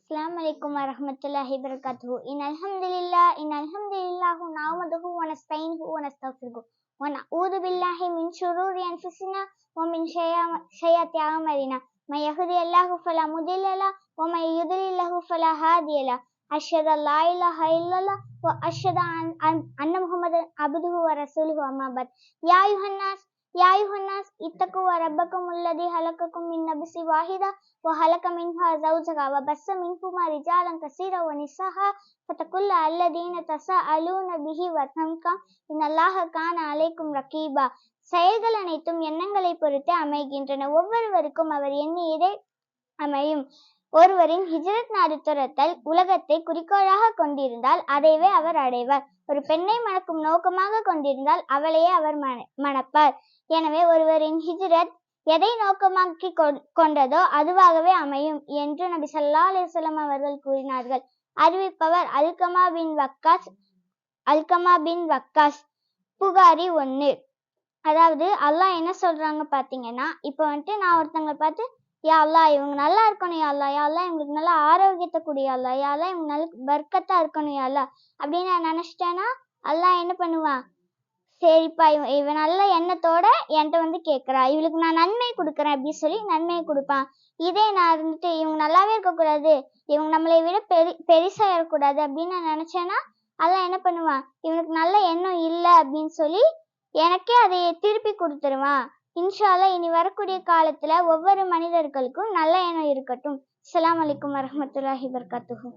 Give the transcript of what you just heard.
Assalamu alaikum warahmatullahi wabarakatuh. Innalhamdulillah nahmaduhu wa nasta'inuhu wa nastaghfiruh wa na'udzu billahi min shururi anfusina wa min sayyiati a'malina. May yahdihillahu fala mudilla lahu wa may yudlil lahu fala hadiya lahu. Ashhadu an la ilaha illallah wa ashhadu anna Muhammadan abduhu wa rasuluhu amma ba'd. Ya ayuhan nas ittaqu rabbakum alladhi khalaqakum min nafsin wahidah وخلق منها زوجها وبث منهما رجالا كثيرا ونساء فاتقوا الله الذين تساءلون به والأرحام إن الله كان عليكم رقيبا. செயல்கள் அனைத்தும் எண்ணங்களை பொறுத்து அமைகின்றன. ஒவ்வொருவருக்கும் அவர் எண்ணியதே அமையும். ஒருவரின் ஹிஜ்ரத் நாடு துரத்தல் உலகத்தை குறிக்கோளாக கொண்டிருந்தால் அதைவே அவர் அடைவார். ஒரு பெண்ணை மணக்கும் நோக்கமாக கொண்டிருந்தால் அவளையே அவர் மணப்பார். எனவே ஒருவரின் ஹிஜ்ரத் எதை நோக்கமாக்கி கொண்டதோ அதுவாகவே அமையும் என்று நபி ஸல்லல்லாஹு அலைஹி வஸல்லம் அவர்கள் கூறினார்கள். அறிவிப்பவர் அல்கமா பின் வக்காஸ். புகாரி 1. அதாவது அல்லாஹ் என்ன சொல்றாங்க பாத்தீங்கன்னா, இப்போ நான் ஒருத்தங்களை பார்த்து யா அல்லாஹ் இவங்க நல்லா இருக்கணும், யா அல்லாஹ் இவங்களுக்கு நல்லா ஆரோக்கியத்தை கூடிய அல்லாஹ், யா அல்லாஹ் இவங்க நல்ல பர்க்கத்தா இருக்கணும் யா அல்லாஹ் அப்படின்னு நான் நினைச்சிட்டேன்னா அல்லாஹ் என்ன பண்ணுவான், சரிப்பா இவன் நல்ல எண்ணத்தோட என்கிட்ட கேட்குறா, இவளுக்கு நான் நன்மை கொடுக்குறேன் அப்படின்னு சொல்லி நன்மையை கொடுப்பான். இதே நான் இவங்க நல்லாவே இருக்கக்கூடாது, இவங்க நம்மளை விட பெருசா இருக்கக்கூடாது அப்படின்னு நான் நினைச்சேன்னா அதான் என்ன பண்ணுவான், இவனுக்கு நல்ல எண்ணம் இல்லை அப்படின்னு சொல்லி எனக்கே அதை திருப்பி கொடுத்துருவான். இன்ஷா அல்லாஹ் இனி வரக்கூடிய காலத்துல ஒவ்வொரு மனிதர்களுக்கும் நல்ல எண்ணம் இருக்கட்டும். அஸ்ஸலாமு அலைக்கும் வரஹ்மத்துல்லாஹி வபரகாத்துஹு.